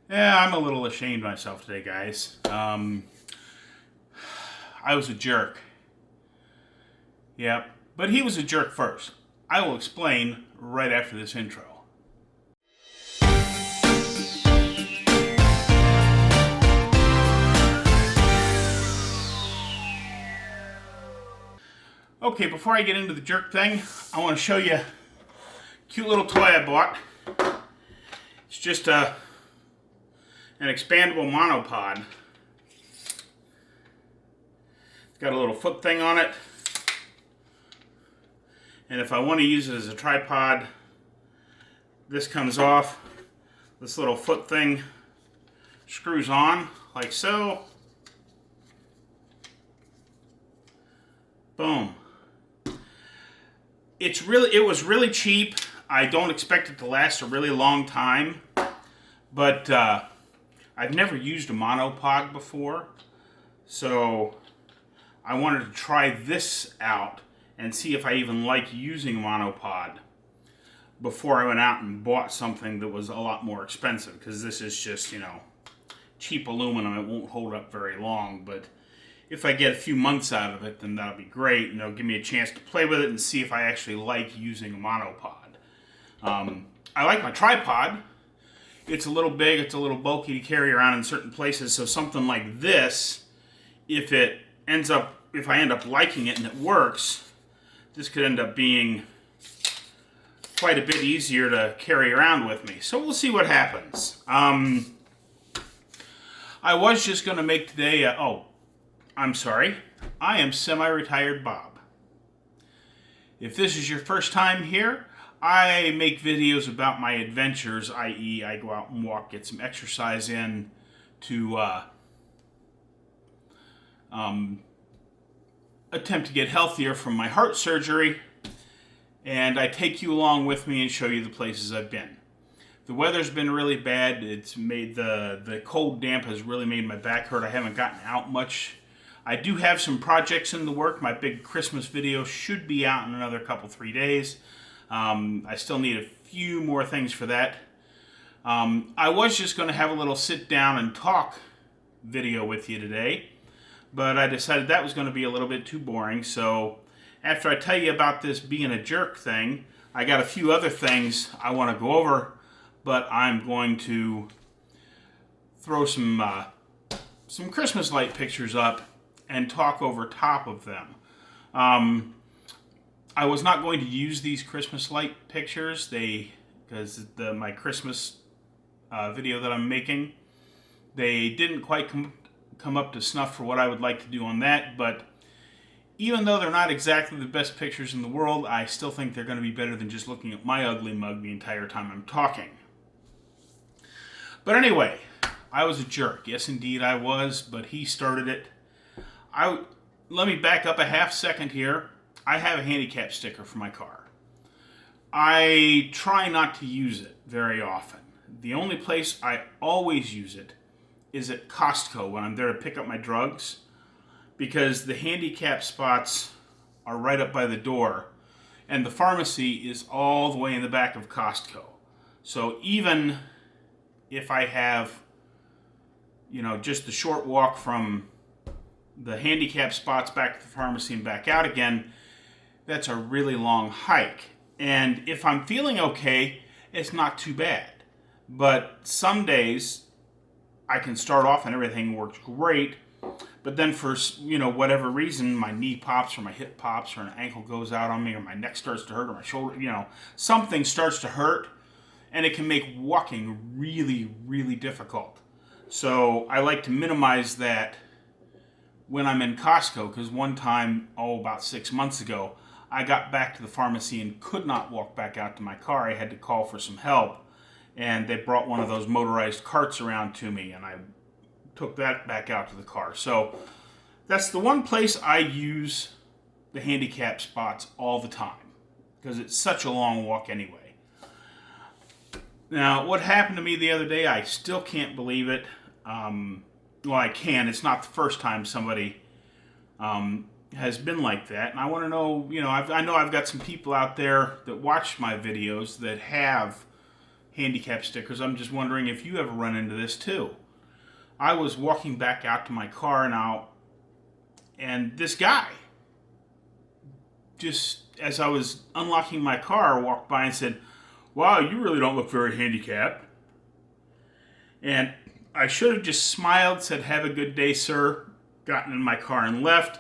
Yeah, I'm a little ashamed of myself today, guys. I was a jerk. Yep. But he was a jerk first. I will explain right after this intro. Okay, before I get into the jerk thing, I want to show you a cute little toy I bought. It's just an expandable monopod. It's got a little foot thing on it. And if I want to use it as a tripod, this comes off. This little foot thing screws on like so. Boom. It was really cheap. I don't expect it to last a really long time, but I've never used a monopod before, so I wanted to try this out and see if I even like using a monopod before I went out and bought something that was a lot more expensive, because this is just, cheap aluminum. It won't hold up very long, but if I get a few months out of it, then that'll be great, and it'll give me a chance to play with it and see if I actually like using a monopod. I like my tripod. It's a little big, it's a little bulky to carry around in certain places, so something like this, if I end up liking it and it works, this could end up being quite a bit easier to carry around with me. So we'll see what happens. I was just going to make today I'm sorry. I am Semi-Retired Bob. If this is your first time here, I make videos about my adventures, i.e. I go out and walk, get some exercise in to attempt to get healthier from my heart surgery, and I take you along with me and show you the places I've been. The weather's been really bad. It's made the cold damp has really made my back hurt. I haven't gotten out much. I do have some projects in the work. My big Christmas video should be out in another 3 days. I still need a few more things for that. I was just going to have a little sit down and talk video with you today, but I decided that was going to be a little bit too boring. So after I tell you about this being a jerk thing, I got a few other things I want to go over, but I'm going to throw some Christmas light pictures up and talk over top of them. I was not going to use these Christmas light pictures, because my Christmas video that I'm making, they didn't quite come up to snuff for what I would like to do on that, but even though they're not exactly the best pictures in the world, I still think they're going to be better than just looking at my ugly mug the entire time I'm talking. But anyway, I was a jerk. Yes, indeed I was, but he started it. Let me back up a half second here. I have a handicap sticker for my car. I try not to use it very often. The only place I always use it is at Costco when I'm there to pick up my drugs, because the handicap spots are right up by the door, and the pharmacy is all the way in the back of Costco. So even if I have, just a short walk from the handicap spots back to the pharmacy and back out again, that's a really long hike. And if I'm feeling okay, it's not too bad. But some days I can start off and everything works great, but then for whatever reason, my knee pops or my hip pops or an ankle goes out on me or my neck starts to hurt or my shoulder, something starts to hurt, and it can make walking really, really difficult. So I like to minimize that when I'm in Costco, because one time, about 6 months ago, I got back to the pharmacy and could not walk back out to my car. I had to call for some help, and they brought one of those motorized carts around to me, and I took that back out to the car. So that's the one place I use the handicap spots all the time, because it's such a long walk anyway. Now, what happened to me the other day, I still can't believe it. Well, I can. It's not the first time somebody has been like that. And I want to know, I know I've got some people out there that watch my videos that have handicap stickers. I'm just wondering if you ever run into this too. I was walking back out to my car now, and this guy, just as I was unlocking my car, walked by and said, "Wow, you really don't look very handicapped." And I should have just smiled, said, "Have a good day, sir," gotten in my car and left.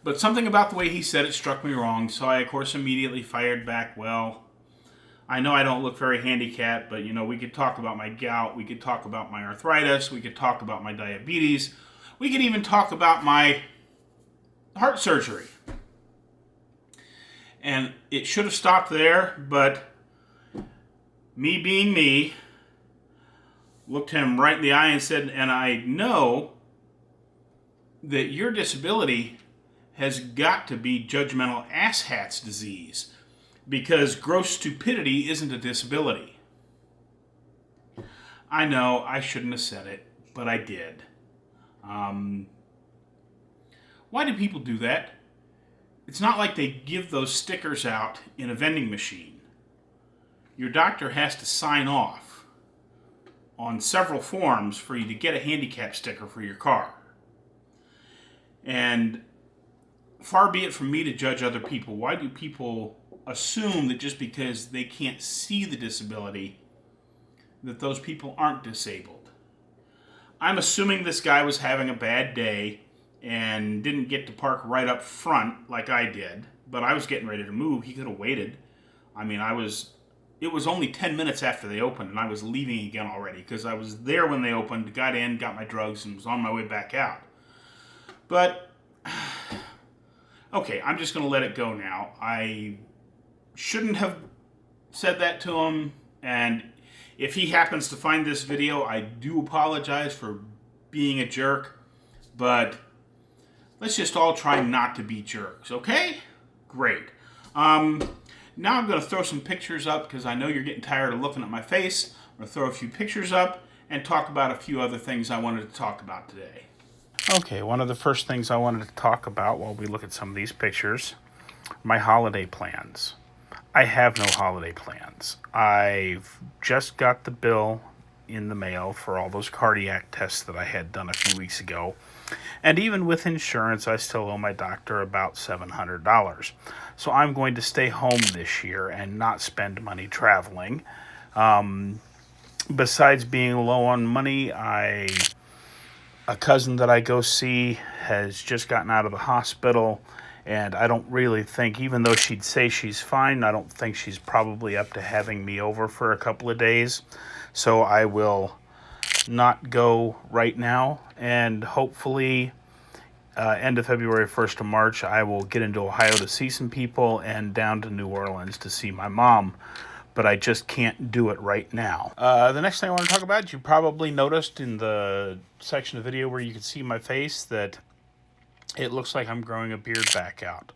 But something about the way he said it struck me wrong, so I, of course, immediately fired back, "Well, I know I don't look very handicapped, but, we could talk about my gout, we could talk about my arthritis, we could talk about my diabetes, we could even talk about my heart surgery." And it should have stopped there, but me being me, looked him right in the eye and said, "And I know that your disability has got to be judgmental asshat's disease, because gross stupidity isn't a disability." I know I shouldn't have said it, but I did. Why do people do that? It's not like they give those stickers out in a vending machine. Your doctor has to sign off on several forms for you to get a handicap sticker for your car. And far be it from me to judge other people. Why do people assume that just because they can't see the disability, that those people aren't disabled? I'm assuming this guy was having a bad day and didn't get to park right up front like I did, but I was getting ready to move. He could have waited. It was only 10 minutes after they opened, and I was leaving again already, because I was there when they opened, got in, got my drugs, and was on my way back out. But, okay, I'm just going to let it go now. I shouldn't have said that to him, and if he happens to find this video, I do apologize for being a jerk, but let's just all try not to be jerks, okay? Great. Now I'm going to throw some pictures up, because I know you're getting tired of looking at my face. I'm going to throw a few pictures up and talk about a few other things I wanted to talk about today. Okay, one of the first things I wanted to talk about while we look at some of these pictures, my holiday plans. I have no holiday plans. I've just got the bill in the mail for all those cardiac tests that I had done a few weeks ago. And even with insurance, I still owe my doctor about $700. So I'm going to stay home this year and not spend money traveling. Besides being low on money, a cousin that I go see has just gotten out of the hospital, and I don't really think, even though she'd say she's fine, I don't think she's probably up to having me over for a couple of days. So I will not go right now, and hopefully end of February, 1st of March, I will get into Ohio to see some people and down to New Orleans to see my mom, but I just can't do it right now. The next thing I want to talk about, you probably noticed in the section of the video where you can see my face that it looks like I'm growing a beard back out.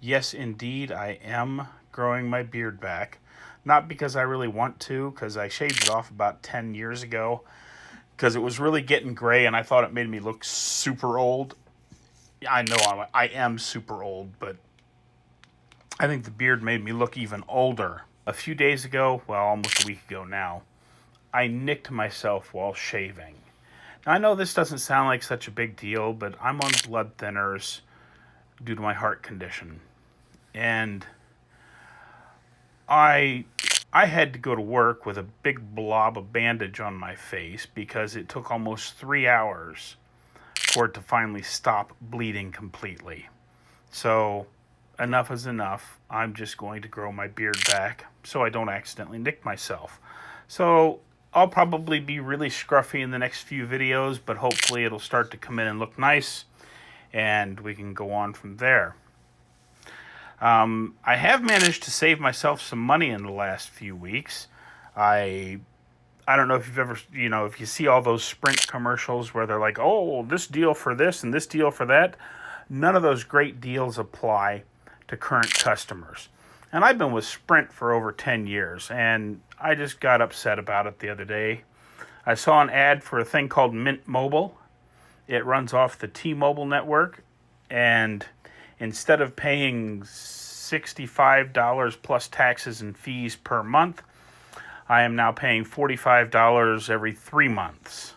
Yes, indeed, I am growing my beard back. Not because I really want to, because I shaved it off about 10 years ago, because it was really getting gray and I thought it made me look super old. I know I am super old, but I think the beard made me look even older. A few days ago, well, almost a week ago now, I nicked myself while shaving. Now, I know this doesn't sound like such a big deal, but I'm on blood thinners due to my heart condition. And I had to go to work with a big blob of bandage on my face because it took almost 3 hours for it to finally stop bleeding completely. So enough is enough. I'm just going to grow my beard back so I don't accidentally nick myself. So I'll probably be really scruffy in the next few videos, but hopefully it'll start to come in and look nice, and we can go on from there. I have managed to save myself some money in the last few weeks. I don't know if you've ever, if you see all those Sprint commercials where they're like, oh, this deal for this and this deal for that. None of those great deals apply to current customers. And I've been with Sprint for over 10 years, and I just got upset about it the other day. I saw an ad for a thing called Mint Mobile. It runs off the T-Mobile network, and instead of paying $65 plus taxes and fees per month. I am now paying $45 every 3 months.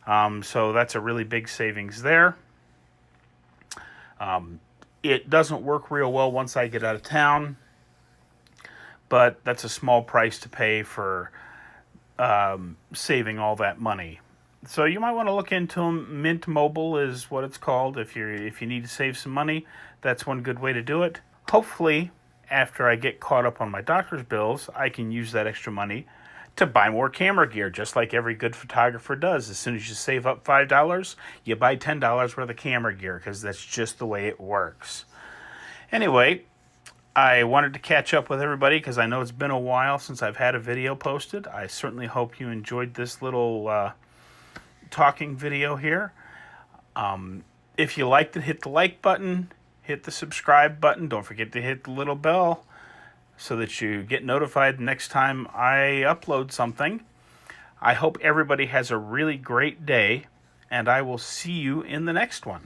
So that's a really big savings there. It doesn't work real well once I get out of town, but that's a small price to pay for saving all that money. So you might want to look into them. Mint Mobile is what it's called. If you need to save some money, that's one good way to do it. Hopefully, after I get caught up on my doctor's bills, I can use that extra money to buy more camera gear, just like every good photographer does. As soon as you save up $5, you buy $10 worth of camera gear, because that's just the way it works. Anyway, I wanted to catch up with everybody because I know it's been a while since I've had a video posted. I certainly hope you enjoyed this little talking video here. If you liked it, hit the like button, hit the subscribe button. Don't forget to hit the little bell so that you get notified next time I upload something. I hope everybody has a really great day, and I will see you in the next one.